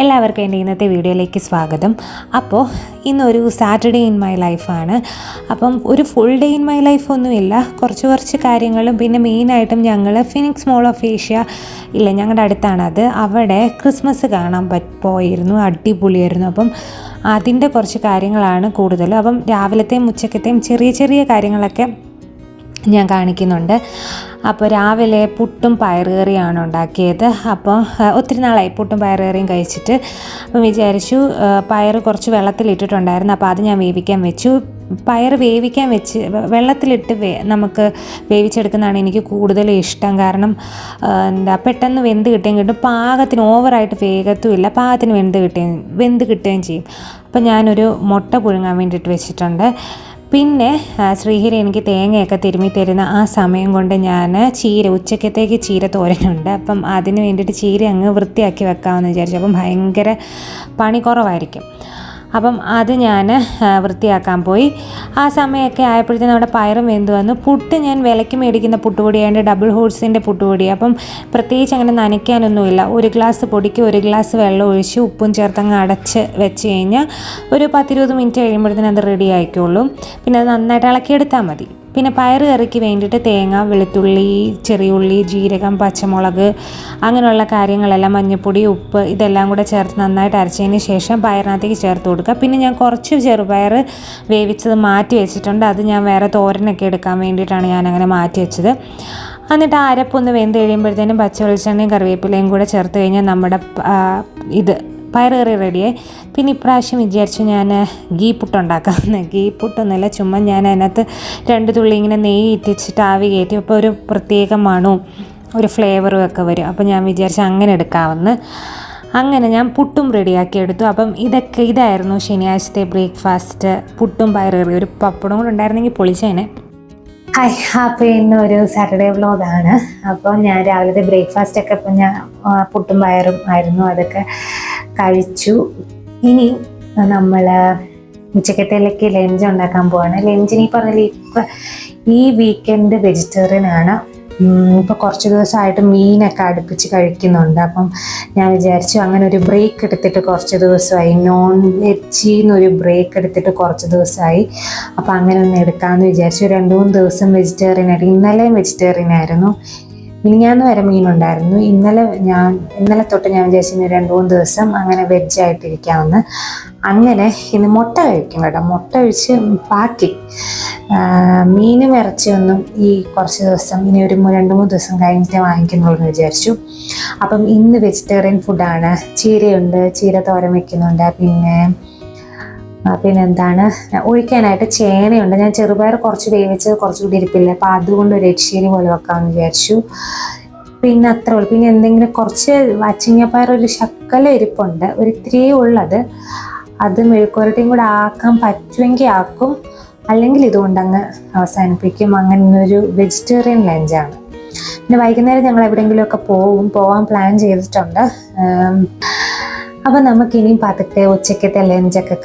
എല്ലാവർക്കും എൻ്റെ ഇന്നത്തെ വീഡിയോയിലേക്ക് സ്വാഗതം. അപ്പോൾ ഇന്നൊരു സാറ്റർഡേ ഇൻ മൈ ലൈഫാണ്. അപ്പം ഒരു full day in my life ഒന്നുമില്ല, കുറച്ച് കാര്യങ്ങളും പിന്നെ മെയിനായിട്ടും ഞങ്ങൾ ഫിനിക്സ് മോൾ ഓഫ് ഏഷ്യ ഇല്ല, ഞങ്ങളുടെ അടുത്താണത്. അവിടെ ക്രിസ്മസ് കാണാൻ പോയിരുന്നു, അടിപൊളിയായിരുന്നു. അപ്പം അതിൻ്റെ കുറച്ച് കാര്യങ്ങളാണ് കൂടുതലും. അപ്പം രാവിലത്തെയും ഉച്ചക്കത്തെയും ചെറിയ കാര്യങ്ങളൊക്കെ ഞാൻ കാണിക്കുന്നുണ്ട്. അപ്പോൾ രാവിലെ പുട്ടും പയറുകറിയാണ് ഉണ്ടാക്കിയത്. അപ്പോൾ ഒത്തിരി നാളായി പുട്ടും പയറുകറിയും കഴിച്ചിട്ട്. അപ്പം വിചാരിച്ചു, പയർ കുറച്ച് വെള്ളത്തിലിട്ടിട്ടുണ്ടായിരുന്നു, അപ്പോൾ അത് ഞാൻ വേവിക്കാൻ വെച്ചു. പയർ വേവിക്കാൻ വെച്ച് വെള്ളത്തിലിട്ട് നമുക്ക് വേവിച്ചെടുക്കുന്നതാണ് എനിക്ക് കൂടുതലും ഇഷ്ടം. കാരണം പെട്ടെന്ന് വെന്ത് കിട്ടും, പാകത്തിന് ഓവറായിട്ട് വേഗത്തുമില്ല, പാകത്തിന് വെന്ത് കിട്ടുകയും ചെയ്യും. അപ്പം ഞാനൊരു മുട്ട പുഴുങ്ങാൻ വേണ്ടിയിട്ട് വെച്ചിട്ടുണ്ട്. പിന്നെ ശ്രീഹരി എനിക്ക് തേങ്ങയൊക്കെ തിരുമ്മി തരുന്ന ആ സമയം കൊണ്ട് ഞാൻ ഉച്ചക്കത്തേക്ക് ചീര തോരനുണ്ട്. അപ്പം അതിന് വേണ്ടിയിട്ട് ചീര അങ്ങ് വൃത്തിയാക്കി വെക്കാമെന്ന് വിചാരിച്ചു. അപ്പം ഭയങ്കര പണി കുറവായിരിക്കും. അപ്പം അത് ഞാൻ വൃത്തിയാക്കാൻ പോയി. ആ സമയമൊക്കെ ആയപ്പോഴത്തേനും നമ്മുടെ പയറും വെന്ത് വന്നു. പുട്ട് ഞാൻ വിലയ്ക്ക് മേടിക്കുന്ന പുട്ടുപൊടിയായതുകൊണ്ട് ഡബിൾ ഹോഴ്സിൻ്റെ പുട്ടുപൊടി. അപ്പം പ്രത്യേകിച്ച് അങ്ങനെ നനയ്ക്കാനൊന്നുമില്ല. ഒരു ഗ്ലാസ് പൊടിക്ക് ഒരു ഗ്ലാസ് വെള്ളം ഒഴിച്ച് ഉപ്പും ചേർത്തങ്ങ് അടച്ച് വെച്ച് കഴിഞ്ഞാൽ ഒരു 10-20 മിനിറ്റ് കഴിയുമ്പോഴത്തേനും അത് റെഡി ആയിക്കോളും. പിന്നെ അത് നന്നായിട്ട് ഇളക്കിയെടുത്താൽ മതി. പിന്നെ പയറ് കറിക്ക് വേണ്ടിയിട്ട് തേങ്ങ, വെളുത്തുള്ളി, ചെറിയുള്ളി, ജീരകം, പച്ചമുളക്, അങ്ങനെയുള്ള കാര്യങ്ങളെല്ലാം, മഞ്ഞൾപ്പൊടി, ഉപ്പ് ഇതെല്ലാം കൂടെ ചേർത്ത് നന്നായിട്ട് അരച്ചതിന് ശേഷം പയറിനകത്തേക്ക് ചേർത്ത് കൊടുക്കുക. പിന്നെ ഞാൻ കുറച്ച് ചെറുപയർ വേവിച്ചത് മാറ്റി വെച്ചിട്ടുണ്ട്. അത് ഞാൻ വേറെ തോരനൊക്കെ എടുക്കാൻ വേണ്ടിയിട്ടാണ് ഞാനങ്ങനെ മാറ്റി വെച്ചത്. എന്നിട്ട് ആ അരപ്പൊന്ന് വെന്ത് കഴിയുമ്പോഴത്തേനും പച്ച വെളിച്ചെണ്ണയും കറിവേപ്പിലയും കൂടെ ചേർത്ത് കഴിഞ്ഞാൽ നമ്മുടെ പയറ് കറി റെഡിയായി. പിന്നെ ഇപ്രാവശ്യം വിചാരിച്ചു ഞാൻ ഗീ പുട്ടുണ്ടാക്കാമെന്ന്. ഗീ പുട്ടൊന്നുമില്ല, ചുമ്മാ ഞാൻ അതിനകത്ത് 2 തുള്ളി ഇങ്ങനെ നെയ്യ് ഇറ്റിച്ചിട്ട് ആവി കയറ്റി. അപ്പോൾ ഒരു പ്രത്യേക മണവും ഒരു ഫ്ലേവറും ഒക്കെ വരും. അപ്പോൾ ഞാൻ വിചാരിച്ചു അങ്ങനെ എടുക്കാമെന്ന്. അങ്ങനെ ഞാൻ പുട്ടും റെഡിയാക്കി എടുത്തു. അപ്പം ഇതായിരുന്നു ശനിയാഴ്ചത്തെ ബ്രേക്ക്ഫാസ്റ്റ്. പുട്ടും പയറ് കറി, ഒരു പപ്പടം കൂടെ ഉണ്ടായിരുന്നെങ്കിൽ പൊളിച്ചേനെ. ഹായ്, അപ്പോൾ ഇന്നൊരു സാറ്റർഡേ വ്ലോഗാണ്. അപ്പോൾ ഞാൻ രാവിലത്തെ ബ്രേക്ക്ഫാസ്റ്റൊക്കെ ഇപ്പം ഞാൻ പുട്ടും പയറും ആയിരുന്നു, അതൊക്കെ കഴിച്ചു. ഇനി നമ്മൾ ഉച്ചക്കത്തേക്ക് ലഞ്ച് ഉണ്ടാക്കാൻ പോവാണ്. ലഞ്ചിന് ഈ പറഞ്ഞ ഈ വീക്കെൻഡ് വെജിറ്റേറിയൻ ആണ്. ഇപ്പോൾ കുറച്ച് ദിവസമായിട്ട് മീനൊക്കെ അടുപ്പിച്ച് കഴിക്കുന്നുണ്ട്. അപ്പം ഞാൻ വിചാരിച്ചു അങ്ങനെ ഒരു ബ്രേക്ക് എടുത്തിട്ട് കുറച്ച് ദിവസമായി, നോൺ വെജിൽ നിന്നൊരു ബ്രേക്ക് എടുത്തിട്ട് കുറച്ച് ദിവസമായി. അപ്പോൾ അങ്ങനെ ഒന്ന് എടുക്കാമെന്ന് വിചാരിച്ചു. 2-3 ദിവസം വെജിറ്റേറിയൻ ആയിട്ട്. ഇന്നലെയും വെജിറ്റേറിയൻ ആയിരുന്നു, മിനിഞ്ഞാന്ന് വരെ മീനുണ്ടായിരുന്നു. ഇന്നലെ തൊട്ട് ഞാൻ വിചാരിച്ചു 2-3 ദിവസം അങ്ങനെ വെജായിട്ടിരിക്കാമെന്ന്. അങ്ങനെ ഇന്ന് മുട്ട കഴിക്കും കേട്ടോ. മുട്ട കഴിച്ച് ബാക്കി മീനും ഇറച്ചിയൊന്നും ഈ കുറച്ച് ദിവസം, ഇനി ഒരു 2-3 ദിവസം കഴിഞ്ഞിട്ട് വാങ്ങിക്കുന്നുള്ളൂ എന്ന് വിചാരിച്ചു. അപ്പം ഇന്ന് വെജിറ്റേറിയൻ ഫുഡാണ്. ചീരയുണ്ട്, ചീര തോരൻ വയ്ക്കുന്നുണ്ട്. പിന്നെന്താണ് ഒഴിക്കാനായിട്ട് ചേനയുണ്ട്. ഞാൻ ചെറുപയർ കുറച്ച് വേവിച്ചത് കുറച്ചുകൂടി ഇരിപ്പില്ല, അപ്പോൾ അതുകൊണ്ട് ഒരു എരിശ്ശേരി പോലെ വെക്കാമെന്ന് വിചാരിച്ചു. പിന്നെ അത്രേ ഉള്ളൂ. പിന്നെ എന്തെങ്കിലും കുറച്ച് വച്ചിങ്ങപ്പയർ ഒരു ശക്കല ഇരിപ്പുണ്ട്, ഇത്തിരി ഉള്ളത്. അത് മെഴുക്കുവരട്ടിയും കൂടെ ആക്കാൻ പറ്റുമെങ്കിൽ ആക്കും, അല്ലെങ്കിൽ ഇതുകൊണ്ടങ്ങ് അവസാനിപ്പിക്കും. അങ്ങനെ ഒരു വെജിറ്റേറിയൻ ലഞ്ചാണ്. പിന്നെ വൈകുന്നേരം ഞങ്ങൾ എവിടെയെങ്കിലുമൊക്കെ പോവാൻ പ്ലാൻ ചെയ്തിട്ടുണ്ട്. അപ്പം നമുക്കിനിയും പതുക്കെ ഉച്ചക്കത്തെ ലഞ്ചൊക്കെ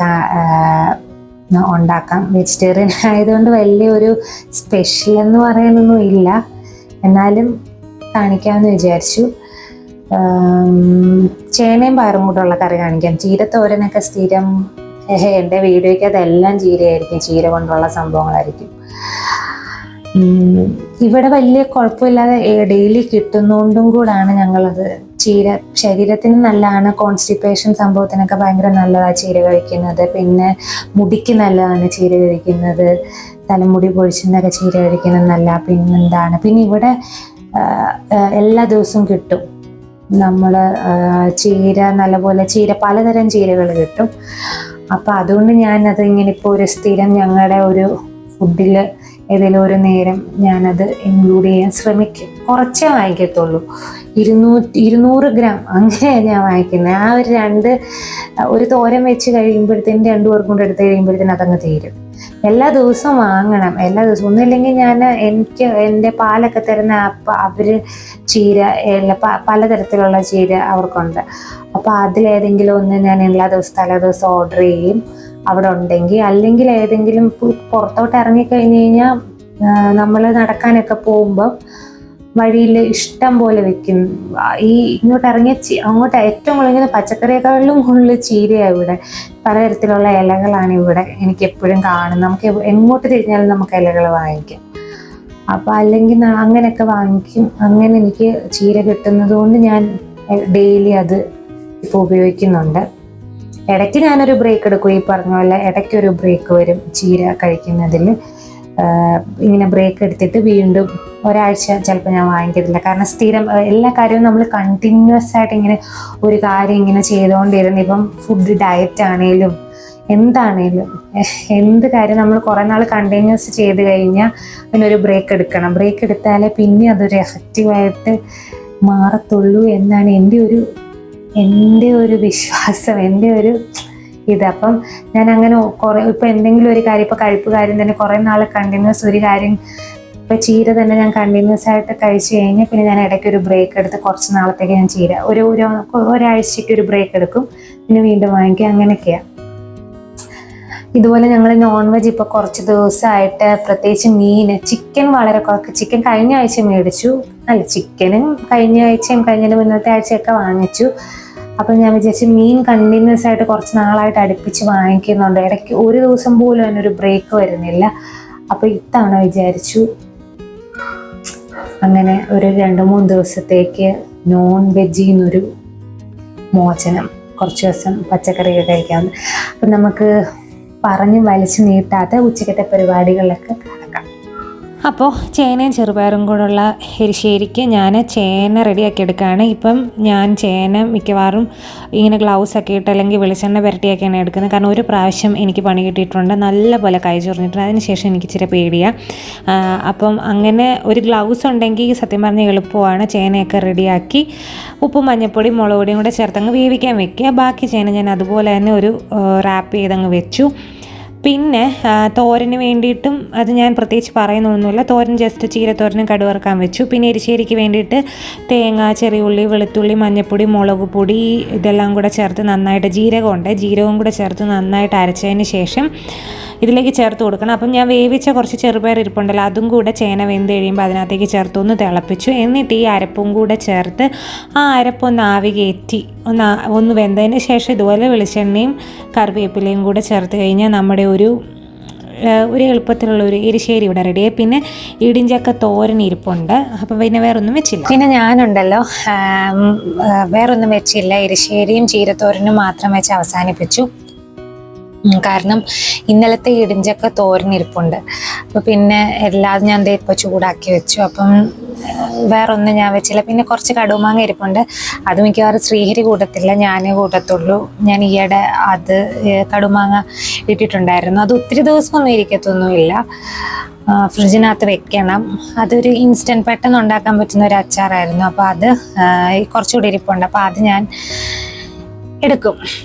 ഉണ്ടാക്കാം. വെജിറ്റേറിയൻ ആയതുകൊണ്ട് വലിയൊരു സ്പെഷ്യൽ എന്ന് പറയാനൊന്നും ഇല്ല, എന്നാലും കാണിക്കാമെന്ന് വിചാരിച്ചു. ചേനയും പയറും കൂടെ ഉള്ള കറി കാണിക്കാം. ചീരത്തോരനൊക്കെ സ്ഥിരം എൻ്റെ വീഡിയോയ്ക്ക് അതെല്ലാം ചീരയായിരിക്കും, ചീര കൊണ്ടുള്ള സംഭവങ്ങളായിരിക്കും. ഇവിടെ വലിയ കുഴപ്പമില്ലാതെ ഡെയിലി കിട്ടുന്നതുകൊണ്ടും കൂടാണ് ഞങ്ങളത്. ചീര ശരീരത്തിന് നല്ലതാണ്, കോൺസ്റ്റിപ്പേഷൻ സംഭവത്തിനൊക്കെ ഭയങ്കര നല്ലതാണ് ചീര കഴിക്കുന്നത്. പിന്നെ മുടിക്ക് നല്ലതാണ് ചീര കഴിക്കുന്നത്, തലമുടി പൊഴിച്ചിനൊക്കെ ചീര കഴിക്കുന്നത് നല്ല. പിന്നെ ഇവിടെ എല്ലാ ദിവസവും കിട്ടും നമ്മൾ ചീര, നല്ലപോലെ പലതരം ചീരകൾ കിട്ടും. അപ്പം അതുകൊണ്ട് ഞാനത് ഇങ്ങനെ ഇപ്പോൾ ഒരു സ്ഥിരം ഞങ്ങളുടെ ഒരു ഫുഡിൽ ഏതെങ്കിലും ഒരു നേരം ഞാനത് ഇൻക്ലൂഡ് ചെയ്യാൻ ശ്രമിക്കും. കുറച്ചേ വാങ്ങിക്കത്തുള്ളൂ, 200 ഗ്രാം അങ്ങനെയാണ് ഞാൻ വാങ്ങിക്കുന്നത്. ആ ഒരു തോരൻ വെച്ച് കഴിയുമ്പോഴത്തേനും 2 പേർക്കും കൊണ്ട് എടുത്ത് കഴിയുമ്പോഴത്തേനും അതങ്ങ് തീരും. എല്ലാ ദിവസവും വാങ്ങണം, എല്ലാ ദിവസവും. ഒന്നുമില്ലെങ്കിൽ എനിക്ക് എൻ്റെ പാലൊക്കെ തരുന്ന അവർ ചീര പലതരത്തിലുള്ള ചീര അവർക്കുണ്ട്. അപ്പോൾ അതിലേതെങ്കിലും ഒന്ന് ഞാൻ തലേദിവസം ഓർഡർ ചെയ്യും അവിടെ ഉണ്ടെങ്കിൽ. അല്ലെങ്കിൽ ഏതെങ്കിലും പുറത്തോട്ട് ഇറങ്ങിക്കഴിഞ്ഞ് കഴിഞ്ഞാൽ നമ്മൾ നടക്കാനൊക്കെ പോകുമ്പോൾ വഴിയിൽ ഇഷ്ടം പോലെ വെക്കും. ഈ ഇങ്ങോട്ട് ഇറങ്ങിയ അങ്ങോട്ട് ഏറ്റവും കൂടുതൽ പച്ചക്കറിയേക്കാളിലും കൂടുതൽ ചീരയാണ് ഇവിടെ. പലതരത്തിലുള്ള ഇലകളാണ് ഇവിടെ എനിക്ക് എപ്പോഴും കാണുന്നത്. നമുക്ക് എങ്ങോട്ട് തിരിഞ്ഞാലും നമുക്ക് ഇലകൾ വാങ്ങിക്കാം. അപ്പോൾ അല്ലെങ്കിൽ അങ്ങനെയൊക്കെ വാങ്ങിക്കും. അങ്ങനെ എനിക്ക് ചീര കിട്ടുന്നത് കൊണ്ട് ഞാൻ ഡെയിലി അത് ഇപ്പോൾ ഉപയോഗിക്കുന്നുണ്ട്. ഇടയ്ക്ക് ഞാനൊരു ബ്രേക്ക് എടുക്കും. ഈ പറഞ്ഞ പോലെ ഇടയ്ക്കൊരു ബ്രേക്ക് വരും ചീര കഴിക്കുന്നതിൽ. ഇങ്ങനെ ബ്രേക്ക് എടുത്തിട്ട് വീണ്ടും ഒരാഴ്ച ചിലപ്പോൾ ഞാൻ വാങ്ങിക്കത്തില്ല. കാരണം സ്ഥിരം എല്ലാ കാര്യവും നമ്മൾ കണ്ടിന്യൂസ് ആയിട്ട് ഇങ്ങനെ ഒരു കാര്യം ഇങ്ങനെ ചെയ്തുകൊണ്ടിരുന്നു. ഇപ്പം ഫുഡ് ഡയറ്റ് ആണേലും എന്താണേലും എന്ത് കാര്യം നമ്മൾ കുറേ നാൾ കണ്ടിന്യൂസ് ചെയ്ത് കഴിഞ്ഞാൽ അതിനൊരു ബ്രേക്ക് എടുക്കണം. ബ്രേക്ക് എടുത്താലേ പിന്നെ അതൊരു എഫക്റ്റീവായിട്ട് മാറത്തുള്ളൂ എന്നാണ് എൻ്റെ ഒരു വിശ്വാസം, എൻ്റെ ഒരു ഇത്. അപ്പം ഞാൻ അങ്ങനെ കുറേ ഇപ്പം എന്തെങ്കിലും ഒരു കാര്യം, ഇപ്പോൾ കഴിപ്പ് കാര്യം തന്നെ കുറേ നാൾ കണ്ടിന്യൂസ് ഒരു കാര്യം, ഇപ്പോൾ ചീര തന്നെ ഞാൻ കണ്ടിന്യൂസ് ആയിട്ട് കഴിച്ചു കഴിഞ്ഞാൽ പിന്നെ ഞാൻ ഇടയ്ക്ക് ഒരു ബ്രേക്ക് എടുത്ത് കുറച്ച് നാളത്തേക്ക് ഞാൻ ചീര ഒരാഴ്ചയ്ക്ക് ഒരു ബ്രേക്ക് എടുക്കും, പിന്നെ വീണ്ടും വാങ്ങിക്കും. അങ്ങനെയൊക്കെയാണ്. ഇതുപോലെ ഞങ്ങൾ നോൺ വെജ് ഇപ്പോൾ കുറച്ച് ദിവസമായിട്ട്, പ്രത്യേകിച്ച് മീൻ, ചിക്കൻ വളരെ കുറച്ച്. ചിക്കൻ കഴിഞ്ഞ ആഴ്ച മേടിച്ചു, ചിക്കനും കഴിഞ്ഞ ആഴ്ചയും കഴിഞ്ഞതിന് മുന്നത്തെ ആഴ്ചയൊക്കെ വാങ്ങിച്ചു. അപ്പം ഞാൻ വിചാരിച്ചു മീൻ കണ്ടിന്യൂസ് ആയിട്ട് കുറച്ച് നാളായിട്ട് അടുപ്പിച്ച് വാങ്ങിക്കുന്നുണ്ട്, ഇടയ്ക്ക് ഒരു ദിവസം പോലും അതിനൊരു ബ്രേക്ക് വരുന്നില്ല. അപ്പോൾ ഇത്തവണ വിചാരിച്ചു അങ്ങനെ ഒരു 2-3 ദിവസത്തേക്ക് നോൺ വെജിൽ നിന്നൊരു മോചനം, കുറച്ച് ദിവസം പച്ചക്കറിയൊക്കെ കഴിക്കാമെന്ന്. അപ്പം നമുക്ക് പറഞ്ഞ് വലിച്ചു നീട്ടാത്ത ഉച്ചക്കത്തെ പരിപാടികളിലൊക്കെ കിടക്കാം. അപ്പോൾ ചേനയും ചെറുപയറും കൂടെയുള്ള എരിശ്ശേരിക്ക് ഞാൻ ചേന റെഡിയാക്കി എടുക്കുകയാണ്. ഇപ്പം ഞാൻ ചേന മിക്കവാറും ഇങ്ങനെ ഗ്ലൗസൊക്കെ ഇട്ട് അല്ലെങ്കിൽ വെളിച്ചെണ്ണ പുരട്ടിയൊക്കെയാണ് എടുക്കുന്നത്. കാരണം ഒരു പ്രാവശ്യം എനിക്ക് പണി കിട്ടിയിട്ടുണ്ട്, നല്ലപോലെ കൈ ചൊറിഞ്ഞിട്ടുണ്ട്. അതിനുശേഷം എനിക്ക് ഇച്ചിരി പേടിയാണ്. അപ്പം അങ്ങനെ ഒരു ഗ്ലൗസ് ഉണ്ടെങ്കിൽ സത്യം പറഞ്ഞാൽ എളുപ്പമാണ്. ചേനയൊക്കെ റെഡിയാക്കി ഉപ്പും മഞ്ഞൾപ്പൊടിയും മുളക് പൊടിയും കൂടെ ചേർത്തങ്ങ് വേവിക്കാൻ വെക്കുക. ബാക്കി ചേന ഞാൻ അതുപോലെ തന്നെ ഒരു റാപ്പ് ചെയ്തങ്ങ് വെച്ചു. പിന്നെ തോരന് വേണ്ടിയിട്ടും അത് ഞാൻ പ്രത്യേകിച്ച് പറയുന്നൊന്നുമില്ല. തോരൻ ജസ്റ്റ് ചീരത്തോരനും കടുവറുക്കാൻ വെച്ചു. പിന്നെ എരിശ്ശേരിക്ക് വേണ്ടിയിട്ട് തേങ്ങ, ചെറിയുള്ളി, വെളുത്തുള്ളി, മഞ്ഞൾപ്പൊടി, മുളക് പൊടി ഇതെല്ലാം കൂടെ ചേർത്ത് നന്നായിട്ട്, ജീരകവും കൂടെ ചേർത്ത് നന്നായിട്ട് അരച്ചതിന് ശേഷം ഇതിലേക്ക് ചേർത്ത് കൊടുക്കണം. അപ്പം ഞാൻ വേവിച്ച കുറച്ച് ചെറുപയർ ഇരിപ്പുണ്ടല്ലോ, അതും കൂടെ ചേന വെന്ത് കഴിയുമ്പോൾ അതിനകത്തേക്ക് ചേർത്ത് ഒന്ന് തിളപ്പിച്ചു. എന്നിട്ട് ഈ അരപ്പും കൂടെ ചേർത്ത് ആ അരപ്പൊന്ന് ആവി കയറ്റി ഒന്ന് വെന്തതിന് ശേഷം ഇതുപോലെ വെളിച്ചെണ്ണയും കറിവേപ്പിലയും കൂടെ ചേർത്ത് കഴിഞ്ഞാൽ നമ്മുടെ ഒരു എളുപ്പത്തിലുള്ള ഒരു എരിശ്ശേരി ഇവിടെ റെഡിയായി. പിന്നെ ഇടിഞ്ചക്ക തോരൻ ഇരിപ്പുണ്ട്. അപ്പം പിന്നെ വേറൊന്നും വെച്ചില്ല. പിന്നെ ഞാനുണ്ടല്ലോ വേറൊന്നും വെച്ചില്ല, എരിശ്ശേരിയും ചീരത്തോരനും മാത്രം വെച്ച് അവസാനിപ്പിച്ചു. കാരണം ഇന്നലത്തെ ഇടിഞ്ചക്ക തോരനിരിപ്പുണ്ട്. അപ്പോൾ പിന്നെ എല്ലാം ഞാൻ ഇപ്പോൾ ചൂടാക്കി വെച്ചു. അപ്പം വേറൊന്നും ഞാൻ വെച്ചില്ല. പിന്നെ കുറച്ച് കടുമാങ്ങ ഇരിപ്പുണ്ട്, അത് മിക്കവാറും ശ്രീഹരി കൂട്ടത്തില്ല, ഞാനേ കൂട്ടത്തുള്ളൂ. ഞാൻ ഈയിടെ അത് കടുമാങ്ങ ഇട്ടിട്ടുണ്ടായിരുന്നു. അത് ഒത്തിരി ദിവസമൊന്നും ഇരിക്കത്തൊന്നുമില്ല, ഫ്രിഡ്ജിനകത്ത് വെക്കണം. അതൊരു ഇൻസ്റ്റൻറ്റ് പെട്ടെന്ന് ഉണ്ടാക്കാൻ പറ്റുന്ന ഒരു അച്ചാറായിരുന്നു. അപ്പോൾ അത് കുറച്ചുകൂടി ഇരിപ്പുണ്ട്, അപ്പോൾ അത് ഞാൻ എടുക്കും.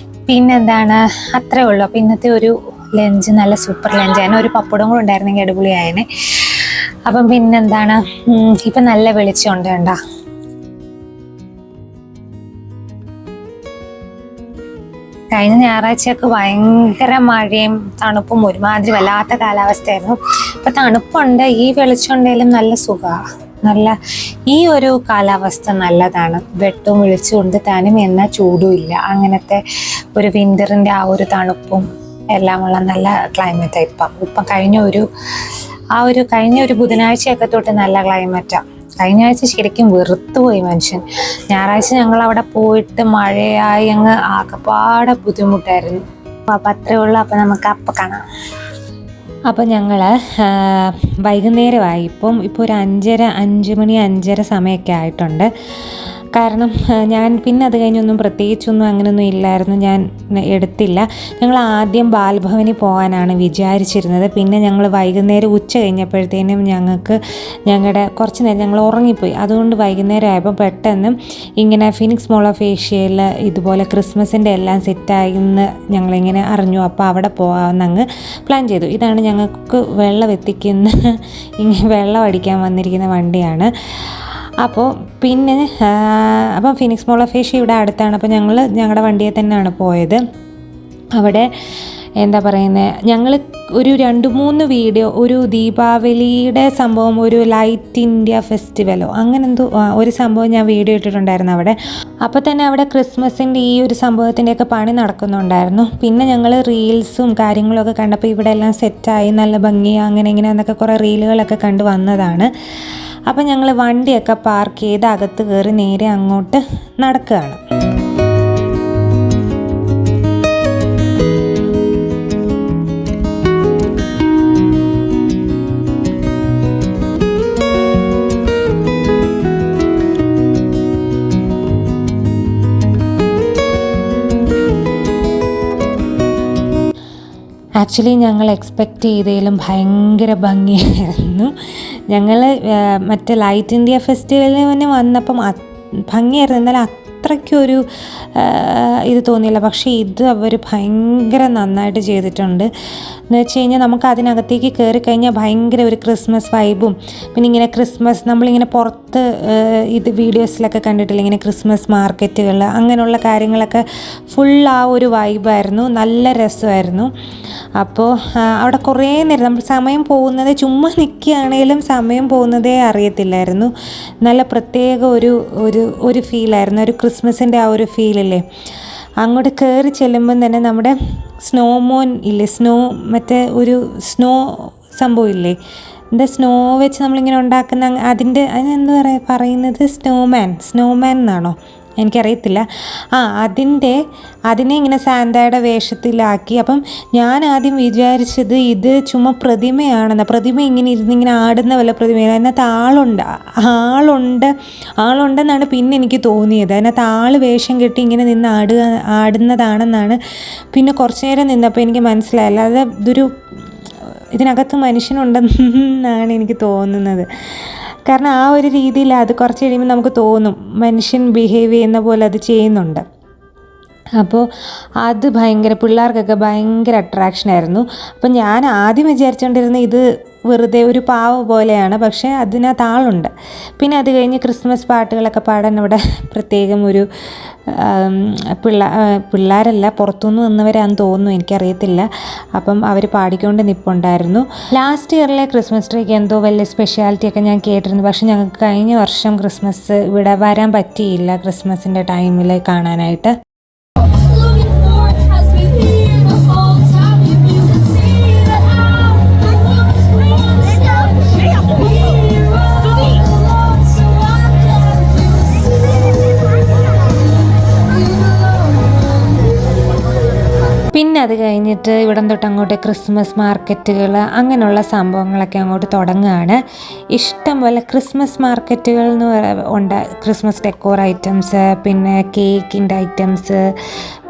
പിന്നെന്താണ്, അത്രേ ഉള്ളൂ. അപ്പോൾ ഇന്നത്തെ ഒരു ലഞ്ച് നല്ല സൂപ്പർ ലഞ്ചായിരുന്നു. ഒരു പപ്പടം കൂടെ ഉണ്ടായിരുന്നെങ്കിൽ അടിപൊളിയായേനെ. അപ്പം പിന്നെന്താണ്, ഇപ്പം നല്ല വെളിച്ചമുണ്ട് കണ്ടോ. കഴിഞ്ഞ ഞായറാഴ്ചയൊക്കെ ഭയങ്കര മഴയും തണുപ്പും ഒരുമാതിരി വല്ലാത്ത കാലാവസ്ഥയായിരുന്നു. ഇപ്പം തണുപ്പുണ്ട്, ഈ വെളിച്ചമുണ്ടെങ്കിലും നല്ല സുഖമാണ്. നല്ല ഈ ഒരു കാലാവസ്ഥ നല്ലതാണ്. വെട്ടവും വെളിച്ചമുണ്ട് താനും, എന്നാൽ ചൂടും ഇല്ല. അങ്ങനത്തെ ഒരു വിൻ്ററിൻ്റെ ആ ഒരു തണുപ്പും എല്ലാമുള്ള നല്ല ക്ലൈമറ്റാണ് ഇപ്പം. കഴിഞ്ഞ ഒരു ബുധനാഴ്ചയൊക്കെ തൊട്ട് നല്ല ക്ലൈമറ്റാണ്. കഴിഞ്ഞ ആഴ്ച ശരിക്കും വെറുത്തുപോയി മനുഷ്യൻ. ഞായറാഴ്ച ഞങ്ങളവിടെ പോയിട്ട് മഴയായി അങ്ങ് ആകെപ്പാടെ ബുദ്ധിമുട്ടായിരുന്നു. അപ്പം അത്രേ ഉള്ളൂ. അപ്പം നമുക്ക് അപ്പം കാണാം. അപ്പോൾ ഞങ്ങൾ വൈകുന്നേരമായി, ഇപ്പോൾ ഒരു 5 മണി 5:30 സമയമൊക്കെ ആയിട്ടുണ്ട്. കാരണം ഞാൻ പിന്നെ അത് കഴിഞ്ഞൊന്നും പ്രത്യേകിച്ചൊന്നും അങ്ങനെയൊന്നും ഇല്ലായിരുന്നു, ഞാൻ എടുത്തില്ല. ഞങ്ങൾ ആദ്യം ബാലഭവനിൽ പോകാനാണ് വിചാരിച്ചിരുന്നത്. പിന്നെ ഞങ്ങൾ വൈകുന്നേരം ഉച്ച കഴിഞ്ഞപ്പോഴത്തേനും ഞങ്ങളുടെ കുറച്ച് നേരം ഞങ്ങൾ ഉറങ്ങിപ്പോയി. അതുകൊണ്ട് വൈകുന്നേരം ആയപ്പോൾ പെട്ടെന്ന് ഇങ്ങനെ ഫിനിക്സ് മോൾ ഓഫ് ഏഷ്യയിൽ ഇതുപോലെ ക്രിസ്മസിൻ്റെ എല്ലാം സെറ്റായിന്ന് ഞങ്ങളിങ്ങനെ അറിഞ്ഞു. അപ്പോൾ അവിടെ പോകാമെന്നങ്ങ് പ്ലാൻ ചെയ്തു. ഇതാണ് ഞങ്ങൾക്ക് വെള്ളം അടിക്കാൻ വന്നിരിക്കുന്ന വണ്ടിയാണ്. അപ്പോൾ പിന്നെ അപ്പം ഫിനിക്സ് മോൾ ഓഫ് ഏഷ്യ ഇവിടെ അടുത്താണ്. അപ്പോൾ ഞങ്ങളുടെ വണ്ടിയെ തന്നെയാണ് പോയത്. അവിടെ എന്താ പറയുന്നത്, ഞങ്ങൾ ഒരു 2-3 വീഡിയോ, ഒരു ദീപാവലിയുടെ സംഭവം, ഒരു ലൈറ്റ് ഇന്ത്യ ഫെസ്റ്റിവലോ അങ്ങനെ എന്തോ ഒരു സംഭവം ഞാൻ വീഡിയോ ഇട്ടിട്ടുണ്ടായിരുന്നു അവിടെ. അപ്പോൾ തന്നെ അവിടെ ക്രിസ്മസിൻ്റെ ഈ ഒരു സംഭവത്തിൻ്റെയൊക്കെ പണി നടക്കുന്നുണ്ടായിരുന്നു. പിന്നെ ഞങ്ങൾ റീൽസും കാര്യങ്ങളൊക്കെ കണ്ടപ്പോൾ ഇവിടെ എല്ലാം സെറ്റായി, നല്ല ഭംഗിയാണ്, അങ്ങനെ ഇങ്ങനെ എന്നൊക്കെ കുറേ റീലുകളൊക്കെ കണ്ട് വന്നതാണ്. അപ്പോൾ ഞങ്ങൾ വണ്ടിയൊക്കെ പാർക്ക് ചെയ്ത് അകത്ത് കയറി നേരെ അങ്ങോട്ട് നടക്കുകയാണ്. ആക്ച്വലി ഞങ്ങൾ എക്സ്പെക്റ്റ് ചെയ്തതിലും ഭയങ്കര ഭംഗിയായിരുന്നു. ഞങ്ങൾ മറ്റേ ലൈറ്റ് ഇന്ത്യ ഫെസ്റ്റിവലിന് വന്നപ്പം ഭംഗിയായിരുന്നു, എന്നാലും അത്രയ്ക്കൊരു ഇത് തോന്നിയില്ല. പക്ഷേ ഇത് അവർ ഭയങ്കര നന്നായിട്ട് ചെയ്തിട്ടുണ്ട്. എന്ന് വെച്ച് കഴിഞ്ഞാൽ നമുക്ക് അതിനകത്തേക്ക് കയറി കഴിഞ്ഞാൽ ഭയങ്കര ഒരു ക്രിസ്മസ് വൈബും, പിന്നെ ഇങ്ങനെ ക്രിസ്മസ് നമ്മളിങ്ങനെ പുറത്ത് ഇത് വീഡിയോസിലൊക്കെ കണ്ടിട്ടില്ല, ഇങ്ങനെ ക്രിസ്മസ് മാർക്കറ്റുകൾ അങ്ങനെയുള്ള കാര്യങ്ങളൊക്കെ ഫുൾ ആ ഒരു വൈബായിരുന്നു, നല്ല രസമായിരുന്നു. അപ്പോൾ അവിടെ കുറേ നേരം നമ്മൾ സമയം പോകുന്നത്, ചുമ്മാ നിൽക്കുകയാണെങ്കിലും സമയം പോകുന്നതേ അറിയത്തില്ലായിരുന്നു. നല്ല പ്രത്യേക ഒരു ഫീലായിരുന്നു, ഒരു ക്രിസ്മസിൻ്റെ ആ ഒരു ഫീലില്ലേ. അങ്ങോട്ട് കയറി ചെല്ലുമ്പം തന്നെ നമ്മുടെ സ്നോമോൻ ഇല്ലേ, മറ്റേ ഒരു സ്നോ സംഭവം ഇല്ലേ, എന്താ സ്നോ വെച്ച് നമ്മളിങ്ങനെ ഉണ്ടാക്കുന്ന അതിനെന്താ പറയുന്നത്, സ്നോമാൻ എന്നാണോ എനിക്കറിയത്തില്ല. അതിനെ ഇങ്ങനെ സാന്റയുടെ വേഷത്തിലാക്കി. അപ്പം ഞാൻ ആദ്യം വിചാരിച്ചത് ഇത് ചുമ്മാ പ്രതിമയാണെന്ന്. പ്രതിമ ഇങ്ങനെ ഇരുന്നിങ്ങനെ ആടുന്ന വല്ല പ്രതിമയാണ്, അതിനകത്ത് ആളുണ്ടെന്നാണ് പിന്നെ എനിക്ക് തോന്നിയത്. അതിനകത്ത് ആൾ വേഷം കെട്ടി ഇങ്ങനെ നിന്ന് ആടുന്നതാണെന്നാണ് പിന്നെ കുറച്ച് നേരം നിന്നപ്പോൾ എനിക്ക് മനസ്സിലായില്ല. അത് ഇതിനകത്ത് മനുഷ്യനുണ്ടെന്നാണ് എനിക്ക് തോന്നുന്നത്. കാരണം ആ ഒരു രീതിയിൽ അത് കുറച്ച് കഴിയുമ്പോൾ നമുക്ക് തോന്നും മനുഷ്യൻ ബിഹേവ് ചെയ്യുന്ന പോലെ അത് ചെയ്യുന്നുണ്ട്. അപ്പോൾ അത് പിള്ളേർക്കൊക്കെ ഭയങ്കര അട്രാക്ഷനായിരുന്നു. അപ്പം ഞാൻ ആദ്യം വിചാരിച്ചുകൊണ്ടിരുന്നത് ഇത് വെറുതെ ഒരു പാവ പോലെയാണ്, പക്ഷേ അതിനകത്ത് ആളുണ്ട്. പിന്നെ അത് കഴിഞ്ഞ് ക്രിസ്മസ് പാട്ടുകളൊക്കെ പാടാൻ അവിടെ പ്രത്യേകം ഒരു പിള്ളേരല്ല, പുറത്തുനിന്ന് വന്നവരാന്ന് തോന്നുന്നു, എനിക്കറിയത്തില്ല. അപ്പം അവർ പാടിക്കൊണ്ട് നിൽപ്പുണ്ടായിരുന്നു. ലാസ്റ്റ് ഇയറിലെ ക്രിസ്മസ് ട്രീക്ക് എന്തോ വലിയ സ്പെഷ്യാലിറ്റിയൊക്കെ ഞാൻ കേട്ടിരുന്നു. പക്ഷേ ഞങ്ങൾക്ക് കഴിഞ്ഞ വർഷം ക്രിസ്മസ് ഇവിടെ വരാൻ പറ്റിയില്ല, ക്രിസ്മസിൻ്റെ ടൈമിൽ കാണാനായിട്ട്. പിന്നെ അത് കഴിഞ്ഞിട്ട് ഇവിടം തൊട്ട് അങ്ങോട്ട് ക്രിസ്മസ് മാർക്കറ്റുകൾ അങ്ങനെയുള്ള സംഭവങ്ങളൊക്കെ അങ്ങോട്ട് തുടങ്ങുകയാണ്. ഇഷ്ടംപോലെ ക്രിസ്മസ് മാർക്കറ്റുകൾ ഉണ്ട്. ക്രിസ്മസ് ഡെക്കോർ ഐറ്റംസ്, പിന്നെ കേക്കിൻ്റെ ഐറ്റംസ്,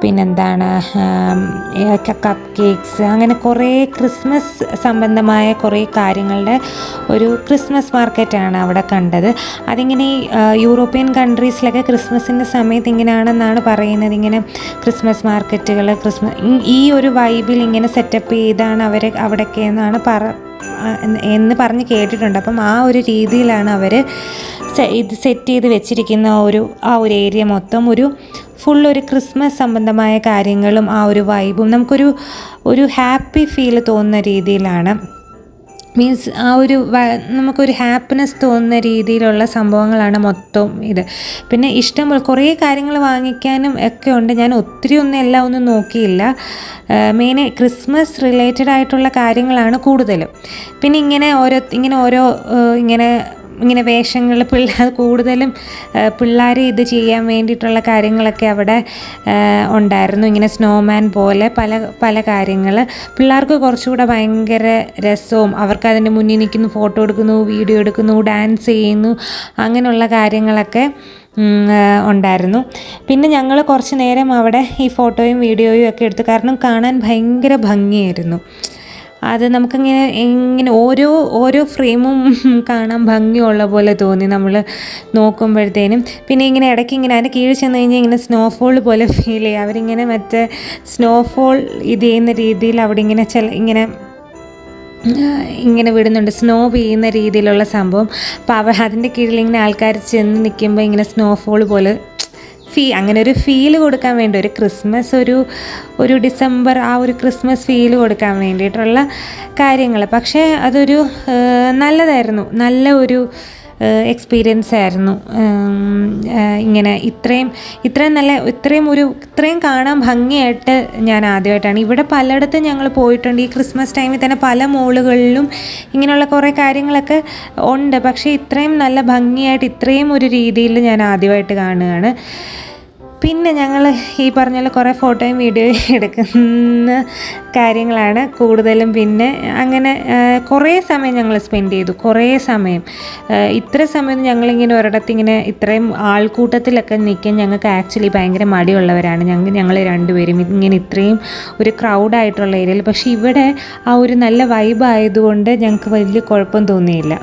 പിന്നെന്താണ് കപ്പ് കേക്ക്സ്, അങ്ങനെ കുറേ ക്രിസ്മസ് സംബന്ധമായ കുറേ കാര്യങ്ങളുടെ ഒരു ക്രിസ്മസ് മാർക്കറ്റാണ് അവിടെ കണ്ടത്. അതിങ്ങനെ യൂറോപ്യൻ കൺട്രീസിലൊക്കെ ക്രിസ്മസിൻ്റെ സമയത്ത് ഇങ്ങനെയാണെന്നാണ് പറയുന്നത്. ഇങ്ങനെ ക്രിസ്മസ് മാർക്കറ്റുകൾ ഈ ഒരു വൈബിൽ ഇങ്ങനെ സെറ്റപ്പ് ചെയ്താണ് അവർ അവിടെയൊക്കെ എന്ന് പറഞ്ഞ് കേട്ടിട്ടുണ്ട്. അപ്പം ആ ഒരു രീതിയിലാണ് അവർ ഇത് സെറ്റ് ചെയ്ത് വെച്ചിരിക്കുന്ന ആ ഒരു ഏരിയ മൊത്തം ഫുള്ളൊരു ക്രിസ്മസ് സംബന്ധമായ കാര്യങ്ങളും ആ ഒരു വൈബും നമുക്കൊരു ഹാപ്പി ഫീൽ തോന്നുന്ന രീതിയിലാണ്. മീൻസ് നമുക്കൊരു ഹാപ്പിനെസ് തോന്നുന്ന രീതിയിലുള്ള സംഭവങ്ങളാണ് മൊത്തം ഇത്. പിന്നെ ഇഷ്ടംപോലെ കുറേ കാര്യങ്ങൾ വാങ്ങിക്കാനും ഒക്കെ ഉണ്ട്. ഞാൻ ഒന്നും എല്ലാം ഒന്നും നോക്കിയില്ല. മെയിൻ ക്രിസ്മസ് റിലേറ്റഡ് ആയിട്ടുള്ള കാര്യങ്ങളാണ് കൂടുതലും. പിന്നെ ഇങ്ങനെ വേഷങ്ങൾ കൂടുതലും പിള്ളേർ ഇത് ചെയ്യാൻ വേണ്ടിയിട്ടുള്ള കാര്യങ്ങളൊക്കെ അവിടെ ഉണ്ടായിരുന്നു. ഇങ്ങനെ സ്നോമാൻ പോലെ പല കാര്യങ്ങൾ പിള്ളേർക്ക് കുറച്ചുകൂടെ ഭയങ്കര രസവും, അവർക്ക് അതിൻ്റെ മുന്നിൽ നിൽക്കുന്നു, ഫോട്ടോ എടുക്കുന്നു, വീഡിയോ എടുക്കുന്നു, ഡാൻസ് ചെയ്യുന്നു, അങ്ങനെയുള്ള കാര്യങ്ങളൊക്കെ ഉണ്ടായിരുന്നു. പിന്നെ ഞങ്ങൾ കുറച്ച് നേരം അവിടെ ഈ ഫോട്ടോയും വീഡിയോയും ഒക്കെ എടുത്തു. കാരണം കാണാൻ ഭയങ്കര ഭംഗിയായിരുന്നു. അത് നമുക്കിങ്ങനെ ഓരോ ഫ്രെയിമും കാണാൻ ഭംഗിയുള്ള പോലെ തോന്നി നമ്മൾ നോക്കുമ്പോഴത്തേനും. പിന്നെ ഇങ്ങനെ ഇടയ്ക്ക് അതിൻ്റെ കീഴിൽ ചെന്ന് കഴിഞ്ഞാൽ ഇങ്ങനെ സ്നോഫോൾ പോലെ ഫീൽ ചെയ്യും. അവരിങ്ങനെ മറ്റേ സ്നോഫോൾ ഇത് ചെയ്യുന്ന രീതിയിൽ അവിടെ ഇങ്ങനെ വിടുന്നുണ്ട്, സ്നോ പെയ്യുന്ന രീതിയിലുള്ള സംഭവം. അപ്പോൾ അതിൻ്റെ കീഴിൽ ആൾക്കാർ ചെന്ന് നിൽക്കുമ്പോൾ ഇങ്ങനെ സ്നോഫോൾ പോലെ അങ്ങനെ ഒരു ഫീൽ കൊടുക്കാൻ വേണ്ടി ഒരു ക്രിസ്മസ് ഒരു ഡിസംബർ ആ ഒരു ക്രിസ്മസ് ഫീൽ കൊടുക്കാൻ വേണ്ടിയിട്ടുള്ള കാര്യങ്ങൾ. പക്ഷേ അതൊരു നല്ലതായിരുന്നു, നല്ല ഒരു എക്സ്പീരിയൻസ് ആയിരുന്നു. ഇങ്ങനെ ഇത്രയും കാണാൻ ഭംഗിയായിട്ട് ഞാൻ ആദ്യമായിട്ടാണ്. ഇവിടെ പലയിടത്തും ഞങ്ങൾ പോയിട്ടുണ്ട്. ഈ ക്രിസ്മസ് ടൈമിൽ തന്നെ പല മോളുകളിലും ഇങ്ങനെയുള്ള കുറേ കാര്യങ്ങളൊക്കെ ഉണ്ട്. പക്ഷേ ഇത്രയും നല്ല ഭംഗിയായിട്ട് ഇത്രയും ഒരു രീതിയിൽ ഞാൻ ആദ്യമായിട്ട് കാണുകയാണ്. പിന്നെ ഞങ്ങൾ ഈ പറഞ്ഞ കുറേ ഫോട്ടോയും വീഡിയോയും എടുക്കുന്ന കാര്യങ്ങളാണ് കൂടുതലും. പിന്നെ അങ്ങനെ കുറേ സമയം ഞങ്ങൾ സ്പെൻഡ് ചെയ്തു, കുറേ സമയം. ഇത്ര സമയം ഞങ്ങളിങ്ങനെ ഒരിടത്തിങ്ങനെ ഇത്രയും ആൾക്കൂട്ടത്തിലൊക്കെ നിൽക്കാൻ ഞങ്ങൾക്ക് ആക്ച്വലി ഭയങ്കര മടിയുള്ളവരാണ്. ഞങ്ങൾ രണ്ടുപേരും ഇങ്ങനെ ഇത്രയും ഒരു ക്രൗഡായിട്ടുള്ള ഏരിയയിൽ. പക്ഷേ ഇവിടെ ആ ഒരു നല്ല വൈബ് ആയതുകൊണ്ട് ഞങ്ങൾക്ക് വലിയ കുഴപ്പം തോന്നിയില്ല.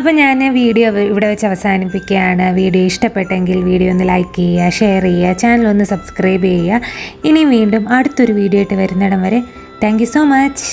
അപ്പോൾ ഞാൻ വീഡിയോ ഇവിടെ വെച്ച് അവസാനിപ്പിക്കുകയാണ്. വീഡിയോ ഇഷ്ടപ്പെട്ടെങ്കിൽ വീഡിയോ ഒന്ന് ലൈക്ക് ചെയ്യുക, ഷെയർ ചെയ്യുക, ചാനൽ ഒന്ന് സബ്സ്ക്രൈബ് ചെയ്യുക. ഇനി വീണ്ടും അടുത്തൊരു വീഡിയോ ആയിട്ട് വരുന്നിടം വരെ താങ്ക് യു സോ മച്ച്.